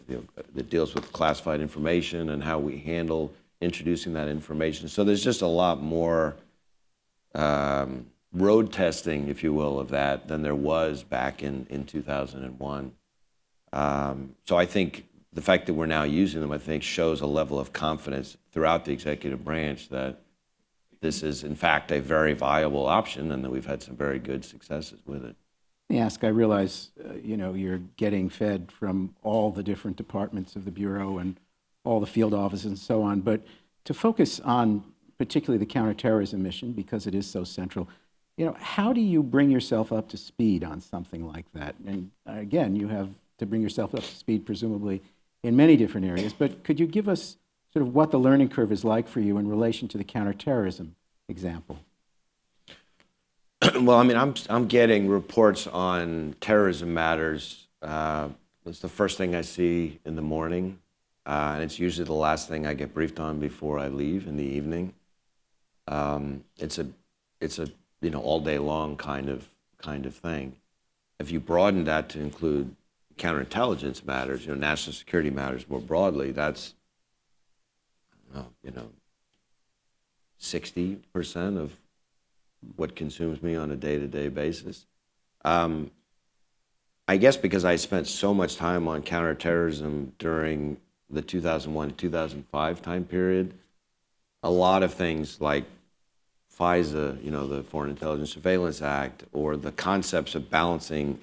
that deals with classified information and how we handle introducing that information. So there's just a lot more road testing, if you will, of that than there was back in 2001. So I think the fact that we're now using them, I think, shows a level of confidence throughout the executive branch that this is, in fact, a very viable option and that we've had some very good successes with it. Let me ask, I realize, you're getting fed from all the different departments of the Bureau and all the field offices and so on, but to focus on particularly the counterterrorism mission, because it is so central, how do you bring yourself up to speed on something like that? And again, you have to bring yourself up to speed, presumably, in many different areas, but could you give us sort of what the learning curve is like for you in relation to the counterterrorism example? Well, I mean, I'm getting reports on terrorism matters. It's the first thing I see in the morning, and it's usually the last thing I get briefed on before I leave in the evening. It's a all day long kind of thing. If you broaden that to include counterintelligence matters, national security matters more broadly, that's 60% of what consumes me on a day-to-day basis. I guess because I spent so much time on counterterrorism during the 2001 to 2005 time period, a lot of things like FISA, the Foreign Intelligence Surveillance Act, or the concepts of balancing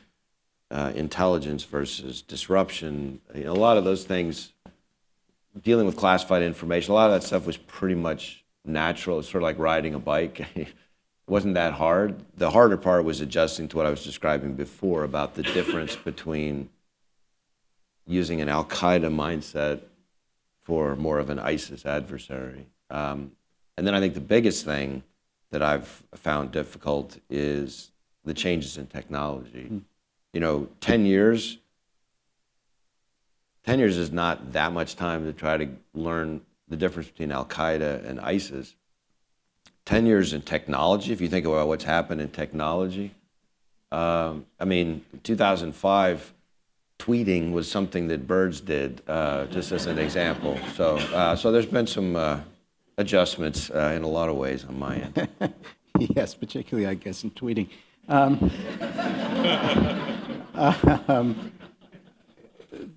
intelligence versus disruption. You know, a lot of those things, dealing with classified information, a lot of that stuff was pretty much natural. It's sort of like riding a bike. It wasn't that hard. The harder part was adjusting to what I was describing before about the difference between using an Al-Qaeda mindset for more of an ISIS adversary. And then I think the biggest thing that I've found difficult is the changes in technology. You know, 10 years is not that much time to try to learn the difference between Al-Qaeda and ISIS. 10 years in technology, if you think about what's happened in technology. I mean, 2005, tweeting was something that birds did, just as an example. So there's been some adjustments in a lot of ways on my end. Yes, particularly, I guess, in tweeting.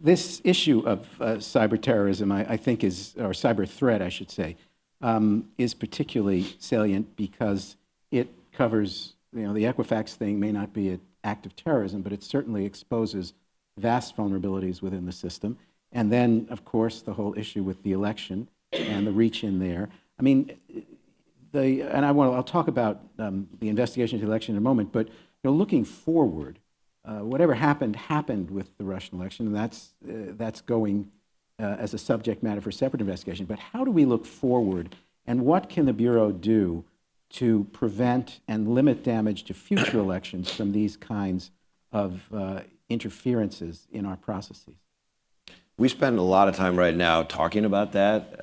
This issue of cyber terrorism, I think, or cyber threat, I should say, is particularly salient because it covers, you know, the Equifax thing may not be an act of terrorism, but it certainly exposes vast vulnerabilities within the system. And then, of course, the whole issue with the election and the reach in there. I mean, I'll talk about the investigation of the election in a moment, but you know, looking forward, whatever happened with the Russian election, and that's going as a subject matter for separate investigation. But how do we look forward, and what can the Bureau do to prevent and limit damage to future elections from these kinds of interferences in our processes? We spend a lot of time right now talking about that.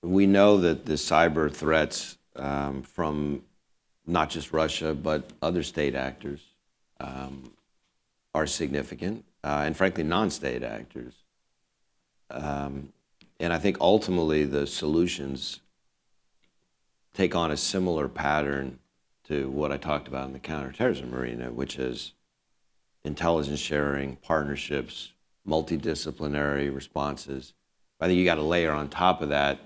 We know that the cyber threats from not just Russia, but other state actors are significant, and frankly, non-state actors. And I think ultimately the solutions take on a similar pattern to what I talked about in the counterterrorism arena, which is intelligence sharing, partnerships, multidisciplinary responses. I think you got to layer on top of that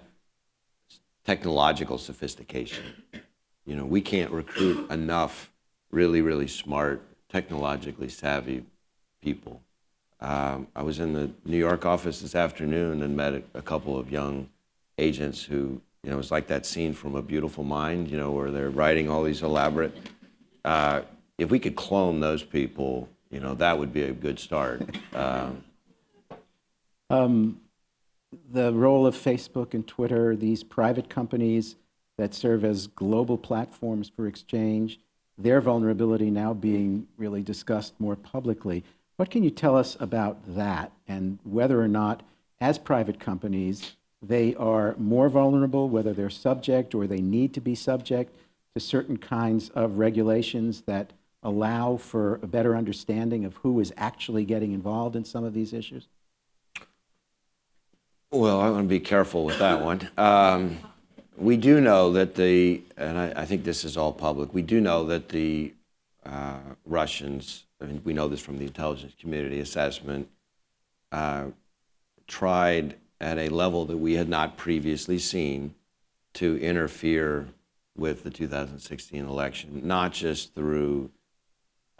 technological sophistication. You know, we can't recruit enough really, really smart, technologically savvy people. I was in the New York office this afternoon and met a couple of young agents who, you know, it was like that scene from A Beautiful Mind, you know, where they're writing all these elaborate. If we could clone those people, you know, that would be a good start. The role of Facebook and Twitter, these private companies that serve as global platforms for exchange, their vulnerability now being really discussed more publicly. What can you tell us about that, and whether or not, as private companies, they are more vulnerable, whether they're subject or they need to be subject to certain kinds of regulations that allow for a better understanding of who is actually getting involved in some of these issues? Well, I want to be careful with that one. We do know that and I think this is all public, we do know that the Russians, I mean, we know this from the intelligence community assessment, tried at a level that we had not previously seen to interfere with the 2016 election, not just through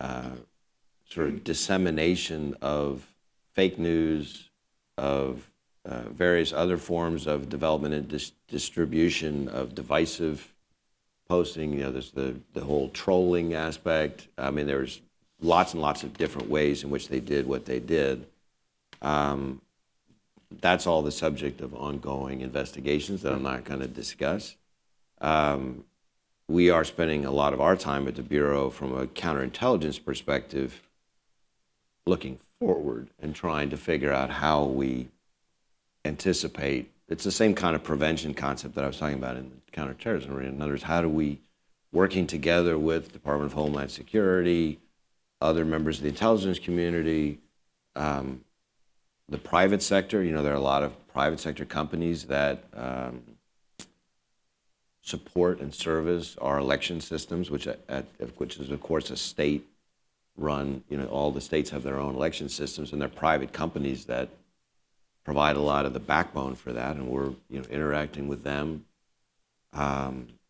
sort of dissemination of fake news, of various other forms of development and distribution of divisive posting. You know, there's the whole trolling aspect. I mean, there's lots and lots of different ways in which they did what they did. That's all the subject of ongoing investigations that I'm not going to discuss. We are spending a lot of our time at the Bureau from a counterintelligence perspective looking forward and trying to figure out how we anticipate. It's the same kind of prevention concept that I was talking about in the counterterrorism arena. In other words, how do we, working together with Department of Homeland Security, other members of the intelligence community, the private sector, you know, there are a lot of private sector companies that support and service our election systems, which is, of course, a state-run, you know, all the states have their own election systems, and they're private companies that provide a lot of the backbone for that, and we're, you know, interacting with them.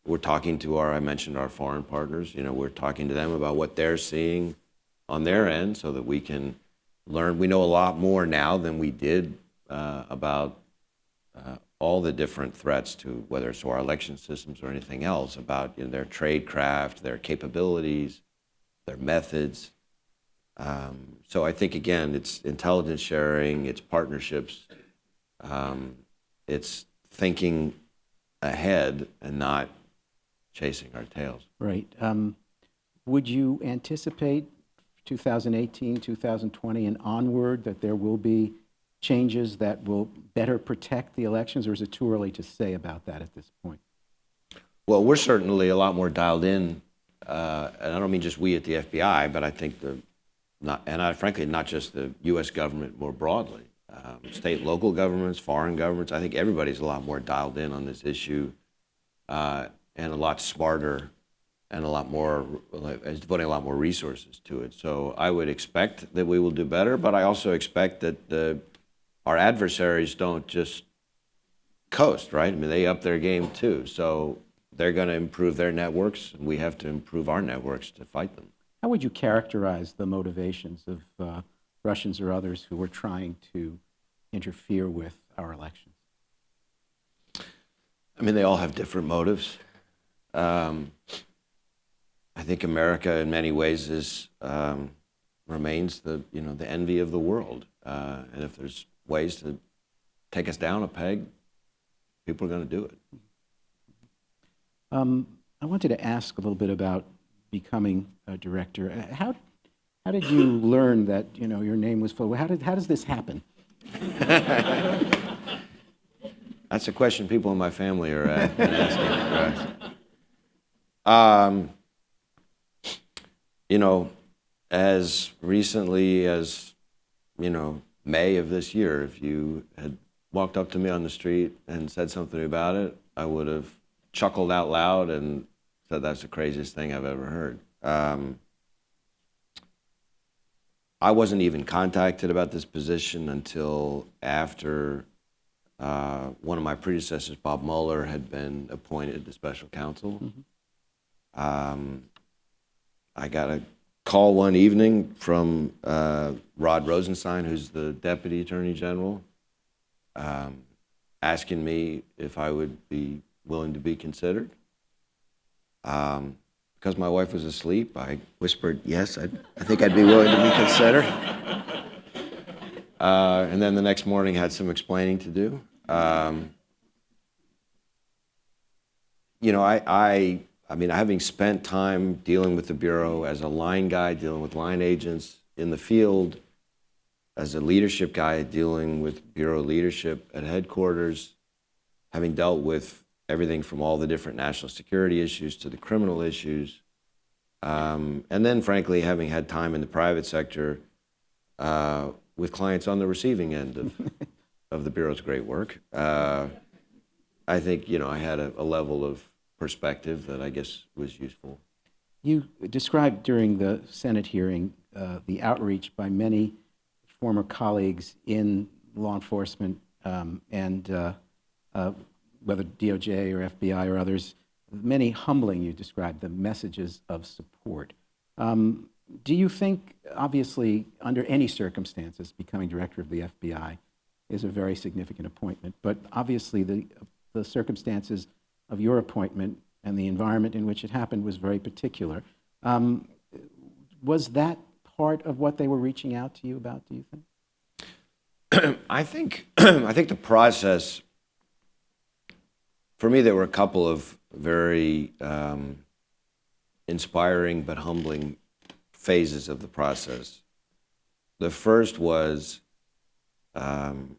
We're talking to I mentioned our foreign partners, you know, we're talking to them about what they're seeing on their end so that we can learn. We know a lot more now than we did about all the different threats to whether it's to our election systems or anything else, about their tradecraft, their capabilities, their methods. So I think, again, it's intelligence sharing, it's partnerships, it's thinking ahead and not chasing our tails. Right. Would you anticipate 2018, 2020, and onward that there will be changes that will better protect the elections, or is it too early to say about that at this point? Well, we're certainly a lot more dialed in, and I don't mean just we at the FBI, but I think frankly, not just the U.S. government more broadly, state and local governments, foreign governments. I think everybody's a lot more dialed in on this issue, and a lot smarter, and is devoting a lot more resources to it. So I would expect that we will do better, but I also expect that our adversaries don't just coast, right? I mean, they up their game too. So they're going to improve their networks, and we have to improve our networks to fight them. How would you characterize the motivations of Russians or others who are trying to interfere with our elections? I mean, they all have different motives. I think America, in many ways, remains the envy of the world. And if there's ways to take us down a peg, people are going to do it. I wanted to ask a little bit about becoming a director. How did you learn that your name was full? How does this happen? That's a question people in my family are asking. As recently as May of this year, if you had walked up to me on the street and said something about it, I would have chuckled out loud and said that's the craziest thing I've ever heard. I wasn't even contacted about this position until after one of my predecessors, Bob Mueller, had been appointed the special counsel. Mm-hmm. I got a call one evening from Rod Rosenstein, who's the Deputy Attorney General, asking me if I would be willing to be considered. Because my wife was asleep, I whispered, yes, I think I'd be willing to be considered. And then the next morning had some explaining to do. I mean, having spent time dealing with the Bureau as a line guy, dealing with line agents in the field, as a leadership guy dealing with Bureau leadership at headquarters, having dealt with everything from all the different national security issues to the criminal issues, and then, frankly, having had time in the private sector with clients on the receiving end of the Bureau's great work, I think, I had a level of perspective that I guess was useful. You described during the Senate hearing the outreach by many former colleagues in law enforcement and whether DOJ or FBI or others, many humbling, you described, the messages of support. Do you think, obviously, under any circumstances, becoming director of the FBI is a very significant appointment, but obviously the circumstances of your appointment and the environment in which it happened was very particular. Was that part of what they were reaching out to you about, do you think? I think the process, for me, there were a couple of very inspiring but humbling phases of the process. The first was in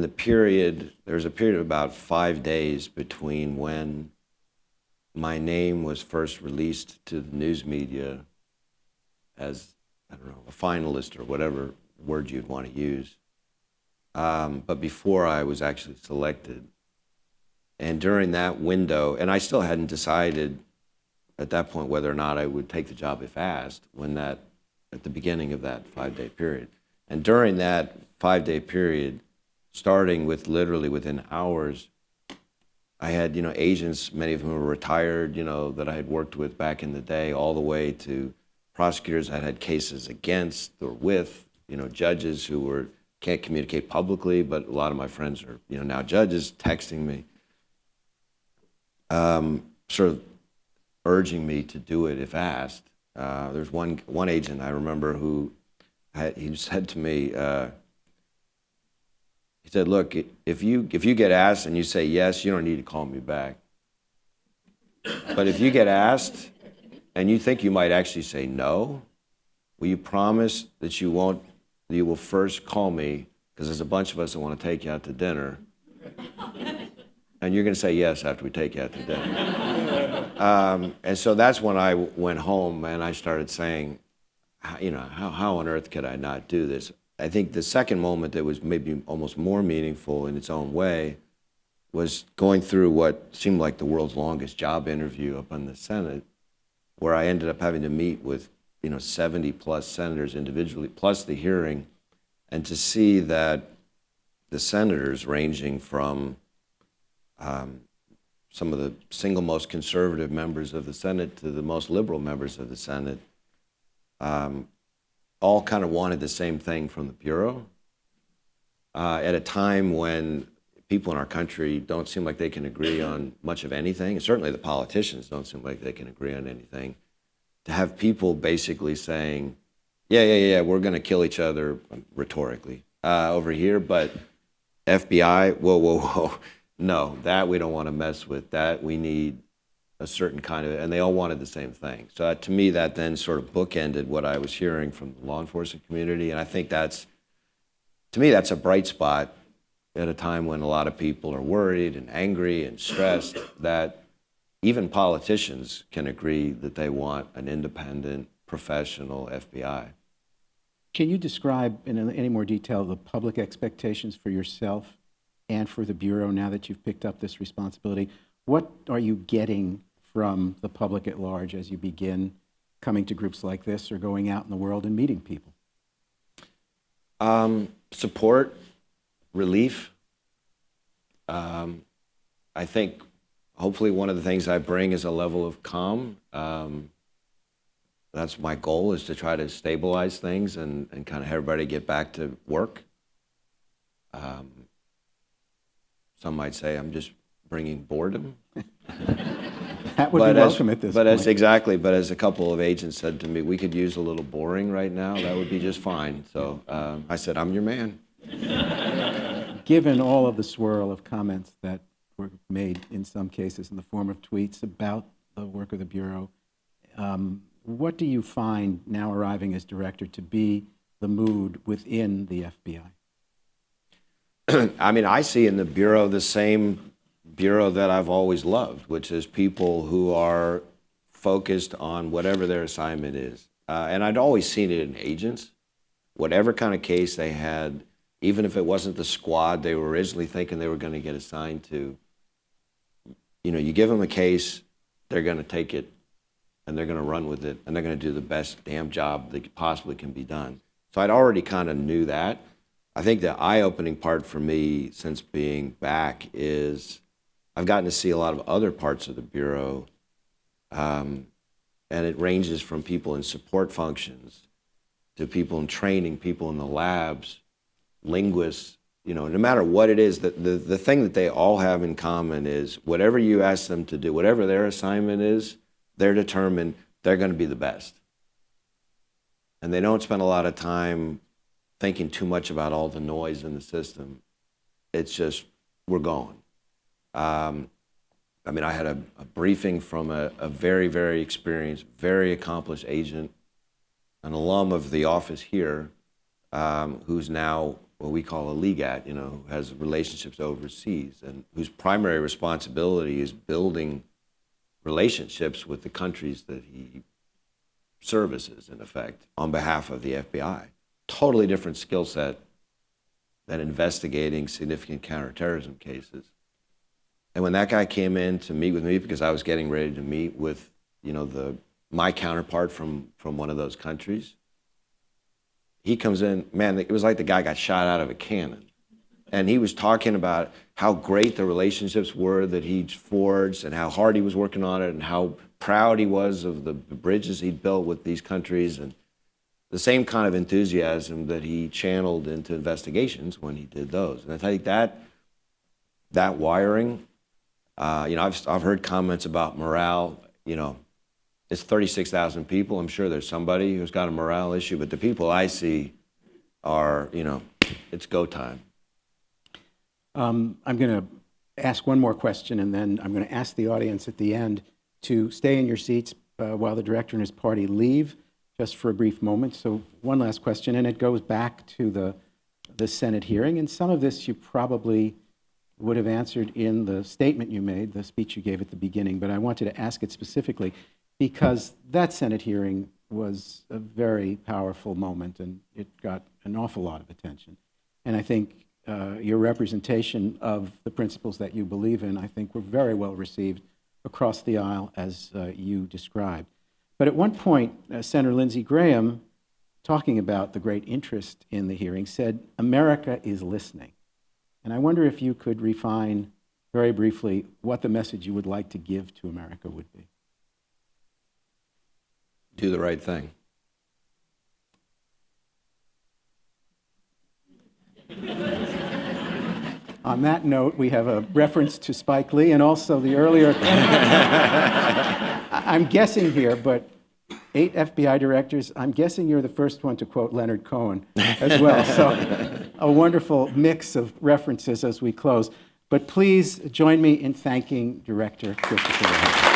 the period, there was a period of about 5 days between when my name was first released to the news media as, I don't know, a finalist or whatever word you'd want to use, but before I was actually selected. And during that window, and I still hadn't decided at that point whether or not I would take the job if asked, at the beginning of that 5-day period. And during that 5-day period, starting with literally within hours, I had, agents, many of whom were retired, that I had worked with back in the day, all the way to prosecutors that had cases against or with, judges who can't communicate publicly, but a lot of my friends are, now judges, texting me, sort of urging me to do it if asked. There's one agent I remember who he said to me, he said, "Look, if you get asked and you say yes, you don't need to call me back. But if you get asked and you think you might actually say no, will you promise that you will first call me, because there's a bunch of us that want to take you out to dinner, and you're going to say yes after we take you out to dinner." And so that's when I went home and I started saying, how on earth could I not do this? I think the second moment that was maybe almost more meaningful in its own way was going through what seemed like the world's longest job interview up in the Senate, where I ended up having to meet with 70 plus senators individually, plus the hearing, and to see that the senators ranging from some of the single most conservative members of the Senate to the most liberal members of the Senate all kind of wanted the same thing from the Bureau at a time when people in our country don't seem like they can agree on much of anything, and certainly the politicians don't seem like they can agree on anything. To have people basically saying, yeah, we're going to kill each other, rhetorically, over here, but FBI, whoa, no, that we don't want to mess with, that we need a certain kind of, and they all wanted the same thing. So to me, that then sort of bookended what I was hearing from the law enforcement community, and I think to me, that's a bright spot at a time when a lot of people are worried and angry and stressed, that even politicians can agree that they want an independent, professional FBI. Can you describe in any more detail the public expectations for yourself and for the Bureau now that you've picked up this responsibility? What are you getting from the public at large as you begin coming to groups like this or going out in the world and meeting people? Support, relief. I think hopefully one of the things I bring is a level of calm. That's my goal, is to try to stabilize things and kind of have everybody get back to work. Some might say I'm just bringing boredom. That would be welcome at this point. But as a couple of agents said to me, we could use a little boring right now. That would be just fine. So I said, I'm your man. Given all of the swirl of comments that were made in some cases in the form of tweets about the work of the Bureau, what do you find now arriving as director to be the mood within the FBI? I mean, I see in the Bureau the same Bureau that I've always loved, which is people who are focused on whatever their assignment is. And I'd always seen it in agents. Whatever kind of case they had, even if it wasn't the squad they were originally thinking they were going to get assigned to, you give them a case, they're going to take it, and they're going to run with it, and they're going to do the best damn job that possibly can be done. So I'd already kind of knew that. I think the eye-opening part for me since being back is I've gotten to see a lot of other parts of the Bureau, and it ranges from people in support functions to people in training, people in the labs, linguists, no matter what it is, the thing that they all have in common is whatever you ask them to do, whatever their assignment is, they're determined they're going to be the best. And they don't spend a lot of time thinking too much about all the noise in the system. It's just, we're going. I had a briefing from a very, very experienced, very accomplished agent, an alum of the office here, who's now what we call a legat, who has relationships overseas and whose primary responsibility is building relationships with the countries that he services, in effect, on behalf of the FBI. Totally different skill set than investigating significant counterterrorism cases. And when that guy came in to meet with me, because I was getting ready to meet with, my counterpart from one of those countries, he comes in, man, it was like the guy got shot out of a cannon. And he was talking about how great the relationships were that he'd forged and how hard he was working on it and how proud he was of the bridges he'd built with these countries, and the same kind of enthusiasm that he channeled into investigations when he did those. And I think that wiring, you know, I've heard comments about morale. You know, it's 36,000 people. I'm sure there's somebody who's got a morale issue, but the people I see are, you know, it's go time. I'm going to ask one more question, and then I'm going to ask the audience at the end to stay in your seats while the director and his party leave, just for a brief moment. So one last question, and it goes back to the Senate hearing, and some of this you probably would have answered in the statement you made, the speech you gave at the beginning, but I wanted to ask it specifically because that Senate hearing was a very powerful moment, and it got an awful lot of attention. And I think your representation of the principles that you believe in, I think, were very well received across the aisle as you described. But at one point, Senator Lindsey Graham, talking about the great interest in the hearing, said, "America is listening." And I wonder if you could refine very briefly what the message you would like to give to America would be. Do the right thing. On that note, we have a reference to Spike Lee and also the earlier... I'm guessing here, but 8 FBI directors, I'm guessing you're the first one to quote Leonard Cohen as well. So a wonderful mix of references as we close. But please join me in thanking Director Christopher Wray.